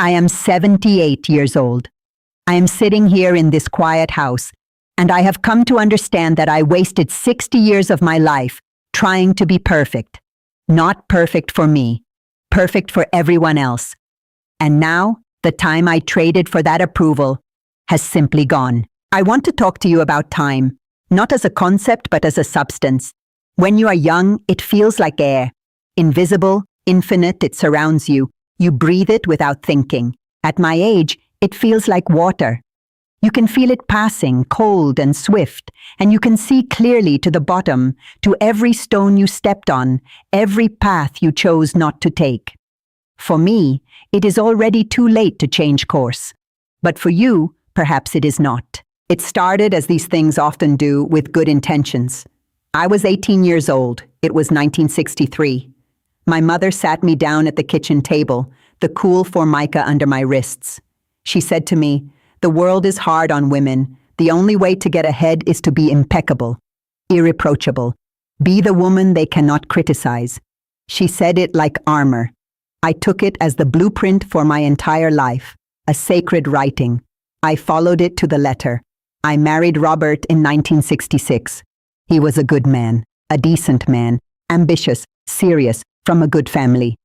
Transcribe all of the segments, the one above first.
I am 78 years old. I am sitting here in this quiet house, and I have come to understand that I wasted 60 years of my life trying to be perfect. Not perfect for me, perfect for everyone else. And now, the time I traded for that approval has simply gone. I want to talk to you about time, not as a concept but as a substance. When you are young, it feels like air. Invisible, infinite, it surrounds you. You breathe it without thinking. At my age, it feels like water. You can feel it passing, cold and swift, and you can see clearly to the bottom, to every stone you stepped on, every path you chose not to take. For me, it is already too late to change course. But for you, perhaps it is not. It started, as these things often do, with good intentions. I was 18 years old. It was 1963. My mother sat me down at the kitchen table, the cool formica under my wrists. She said to me, "The world is hard on women. The only way to get ahead is to be impeccable, irreproachable. Be the woman they cannot criticize." She said it like armor. I took it as the blueprint for my entire life, a sacred writing. I followed it to the letter. I married Robert in 1966. He was a good man, a decent man, ambitious, serious, from a good family.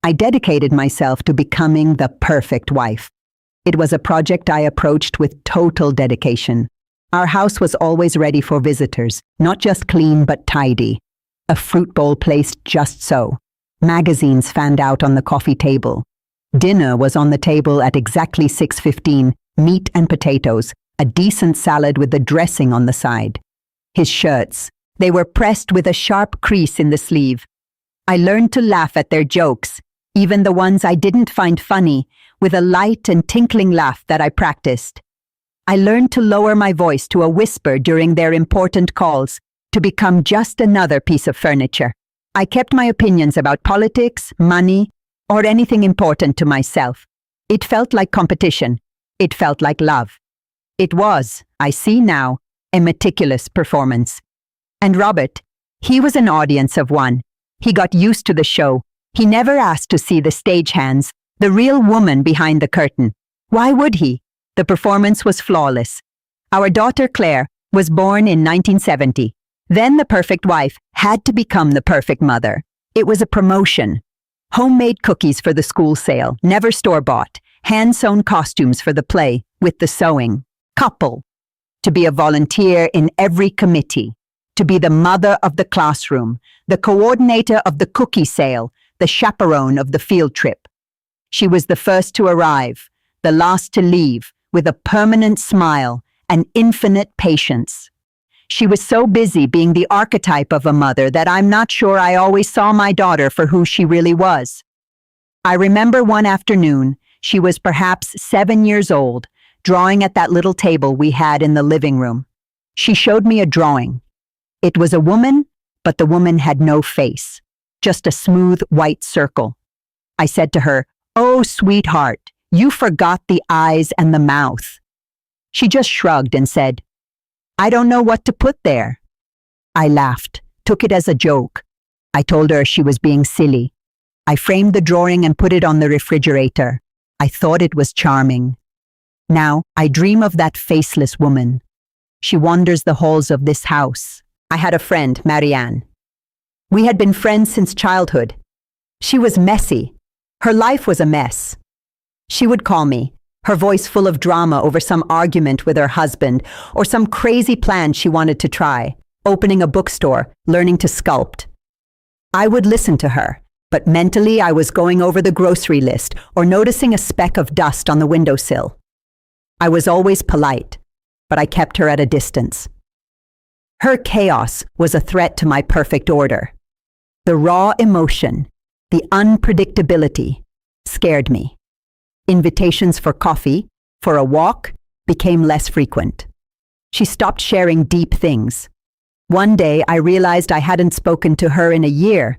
I dedicated myself to becoming the perfect wife. It was a project I approached with total dedication. Our house was always ready for visitors, not just clean but tidy. A fruit bowl placed just so. Magazines fanned out on the coffee table. Dinner was on the table at exactly 6:15, meat and potatoes, a decent salad with the dressing on the side. His shirts, they were pressed with a sharp crease in the sleeve. I learned to laugh at their jokes, even the ones I didn't find funny, with a light and tinkling laugh that I practiced. I learned to lower my voice to a whisper during their important calls, to become just another piece of furniture. I kept my opinions about politics, money, or anything important to myself. It felt like competition. It felt like love. It was, I see now, a meticulous performance. And Robert, he was an audience of one. He got used to the show. He never asked to see the stagehands, the real woman behind the curtain. Why would he? The performance was flawless. Our daughter Claire was born in 1970. Then the perfect wife had to become the perfect mother. It was a promotion. Homemade cookies for the school sale, never store-bought. Hand-sewn costumes for the play, with the sewing. Couple. To be a volunteer in every committee. To be the mother of the classroom, the coordinator of the cookie sale, the chaperone of the field trip. She was the first to arrive, the last to leave, with a permanent smile and infinite patience. She was so busy being the archetype of a mother that I'm not sure I always saw my daughter for who she really was. I remember one afternoon, she was perhaps 7 years old, drawing at that little table we had in the living room. She showed me a drawing. It was a woman, but the woman had no face, just a smooth white circle. I said to her, "Oh, sweetheart, you forgot the eyes and the mouth." She just shrugged and said, "I don't know what to put there." I laughed, took it as a joke. I told her she was being silly. I framed the drawing and put it on the refrigerator. I thought it was charming. Now, I dream of that faceless woman. She wanders the halls of this house. I had a friend, Marianne. We had been friends since childhood. She was messy. Her life was a mess. She would call me, her voice full of drama over some argument with her husband or some crazy plan she wanted to try, opening a bookstore, learning to sculpt. I would listen to her, but mentally I was going over the grocery list or noticing a speck of dust on the windowsill. I was always polite, but I kept her at a distance. Her chaos was a threat to my perfect order. The raw emotion, the unpredictability, scared me. Invitations for coffee, for a walk, became less frequent. She stopped sharing deep things. One day I realized I hadn't spoken to her in a year.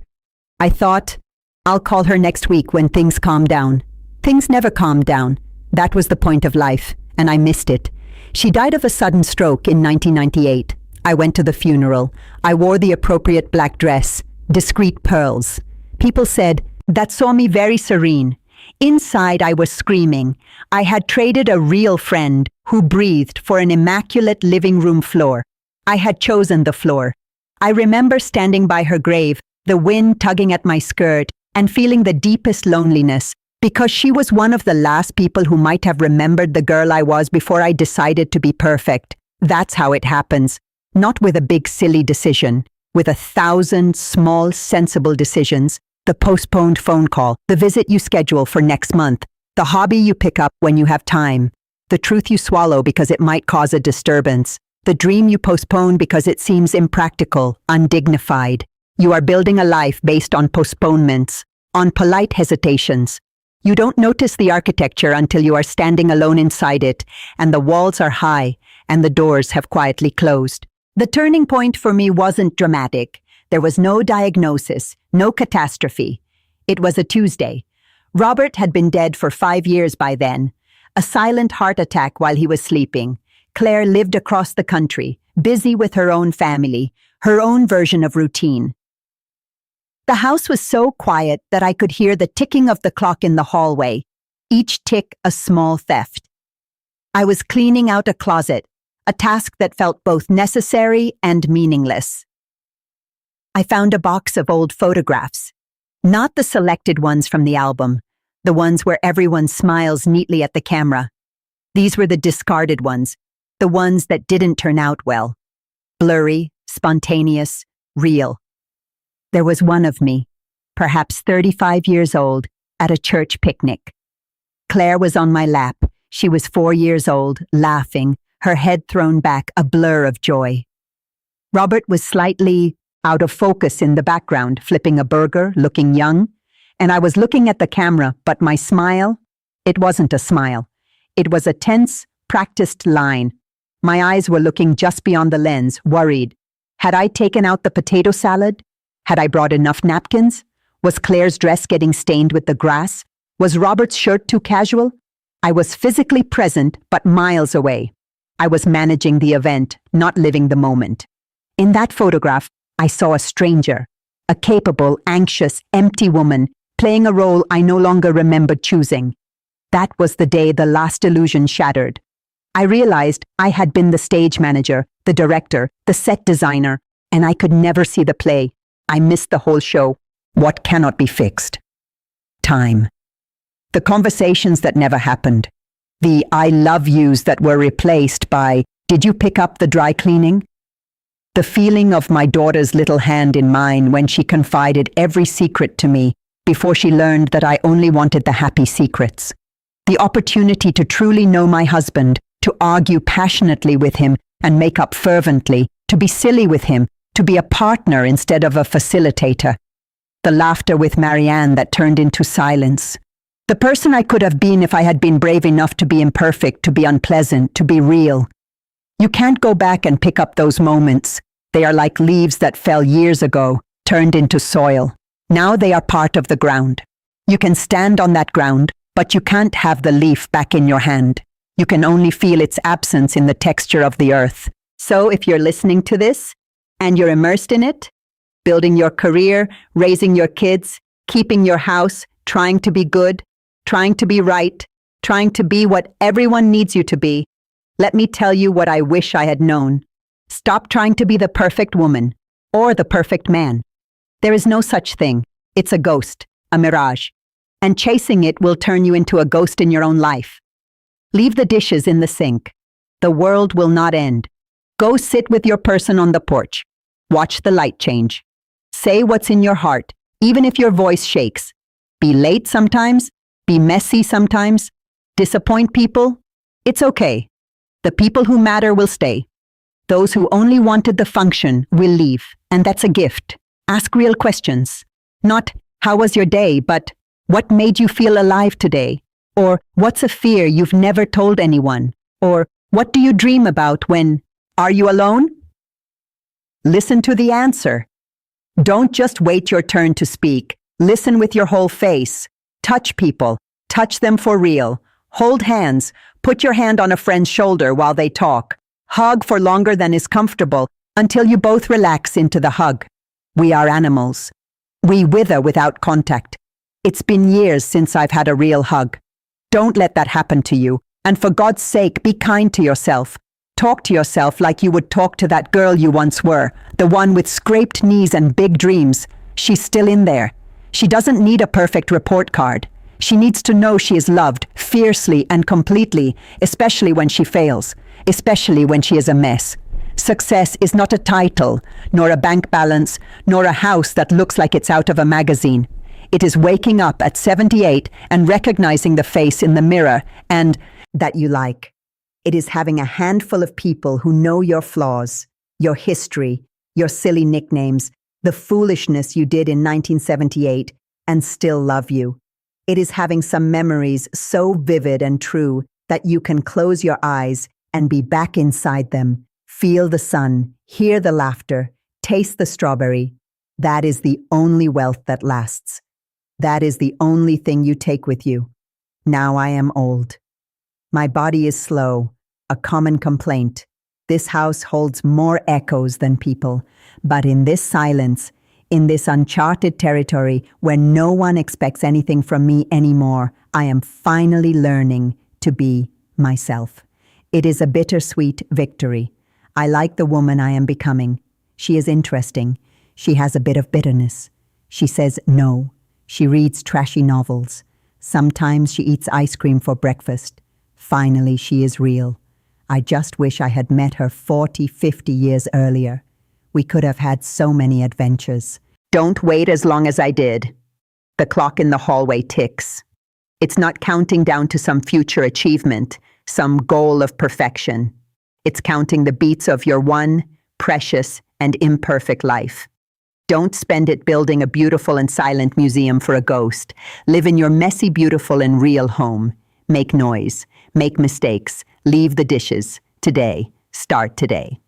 I thought, I'll call her next week when things calm down. Things never calmed down. That was the point of life, and I missed it. She died of a sudden stroke in 1998. I went to the funeral. I wore the appropriate black dress, discreet pearls. People said, that saw me very serene. Inside, I was screaming. I had traded a real friend who breathed for an immaculate living room floor. I had chosen the floor. I remember standing by her grave, the wind tugging at my skirt, and feeling the deepest loneliness, because she was one of the last people who might have remembered the girl I was before I decided to be perfect. That's how it happens. Not with a big silly decision, with 1,000 small sensible decisions. The postponed phone call, the visit you schedule for next month, the hobby you pick up when you have time, the truth you swallow because it might cause a disturbance, the dream you postpone because it seems impractical, undignified. You are building a life based on postponements, on polite hesitations. You don't notice the architecture until you are standing alone inside it, and the walls are high, and the doors have quietly closed. The turning point for me wasn't dramatic. There was no diagnosis, no catastrophe. It was a Tuesday. Robert had been dead for 5 years by then. A silent heart attack while he was sleeping. Claire lived across the country, busy with her own family, her own version of routine. The house was so quiet that I could hear the ticking of the clock in the hallway, each tick a small theft. I was cleaning out a closet, a task that felt both necessary and meaningless. I found a box of old photographs, not the selected ones from the album, the ones where everyone smiles neatly at the camera. These were the discarded ones, the ones that didn't turn out well. Blurry, spontaneous, real. There was one of me, perhaps 35 years old, at a church picnic. Claire was on my lap. She was 4 years old, laughing, her head thrown back, a blur of joy. Robert was slightly out of focus in the background, flipping a burger, looking young. And I was looking at the camera, but my smile, it wasn't a smile. It was a tense, practiced line. My eyes were looking just beyond the lens, worried. Had I taken out the potato salad? Had I brought enough napkins? Was Claire's dress getting stained with the grass? Was Robert's shirt too casual? I was physically present, but miles away. I was managing the event, not living the moment. In that photograph, I saw a stranger, a capable, anxious, empty woman, playing a role I no longer remembered choosing. That was the day the last illusion shattered. I realized I had been the stage manager, the director, the set designer, and I could never see the play. I missed the whole show. What cannot be fixed? Time. The conversations that never happened. The I love yous that were replaced by, did you pick up the dry cleaning? The feeling of my daughter's little hand in mine when she confided every secret to me before she learned that I only wanted the happy secrets. The opportunity to truly know my husband, to argue passionately with him and make up fervently, to be silly with him, to be a partner instead of a facilitator. The laughter with Marianne that turned into silence. The person I could have been if I had been brave enough to be imperfect, to be unpleasant, to be real. You can't go back and pick up those moments. They are like leaves that fell years ago, turned into soil. Now they are part of the ground. You can stand on that ground, but you can't have the leaf back in your hand. You can only feel its absence in the texture of the earth. So if you're listening to this, and you're immersed in it, building your career, raising your kids, keeping your house, trying to be good, trying to be right, trying to be what everyone needs you to be, let me tell you what I wish I had known. Stop trying to be the perfect woman or the perfect man. There is no such thing. It's a ghost, a mirage. And chasing it will turn you into a ghost in your own life. Leave the dishes in the sink. The world will not end. Go sit with your person on the porch. Watch the light change. Say what's in your heart, even if your voice shakes. Be late sometimes. Be messy sometimes. Disappoint people. It's okay. The people who matter will stay. Those who only wanted the function will leave, and that's a gift. Ask real questions. Not, how was your day, but, what made you feel alive today? Or, what's a fear you've never told anyone? Or, what do you dream about when, are you alone? Listen to the answer. Don't just wait your turn to speak. Listen with your whole face. Touch people. Touch them for real. Hold hands. Put your hand on a friend's shoulder while they talk. Hug for longer than is comfortable until you both relax into the hug. We are animals. We wither without contact. It's been years since I've had a real hug. Don't let that happen to you. And for God's sake, be kind to yourself. Talk to yourself like you would talk to that girl you once were, the one with scraped knees and big dreams. She's still in there. She doesn't need a perfect report card. She needs to know she is loved, fiercely and completely, especially when she fails, especially when she is a mess. Success is not a title, nor a bank balance, nor a house that looks like it's out of a magazine. It is waking up at 78 and recognizing the face in the mirror and that you like. It is having a handful of people who know your flaws, your history, your silly nicknames, the foolishness you did in 1978, and still love you. It is having some memories so vivid and true that you can close your eyes and be back inside them, feel the sun, hear the laughter, taste the strawberry. That is the only wealth that lasts. That is the only thing you take with you. Now I am old. My body is slow, a common complaint. This house holds more echoes than people, but in this silence, in this uncharted territory where no one expects anything from me anymore, I am finally learning to be myself. It is a bittersweet victory. I like the woman I am becoming. She is interesting. She has a bit of bitterness. She says no. She reads trashy novels. Sometimes she eats ice cream for breakfast. Finally, she is real. I just wish I had met her 40, 50 years earlier. We could have had so many adventures. Don't wait as long as I did. The clock in the hallway ticks. It's not counting down to some future achievement, some goal of perfection. It's counting the beats of your one, precious, and imperfect life. Don't spend it building a beautiful and silent museum for a ghost. Live in your messy, beautiful, and real home. Make noise. Make mistakes. Leave the dishes. Today. Start today.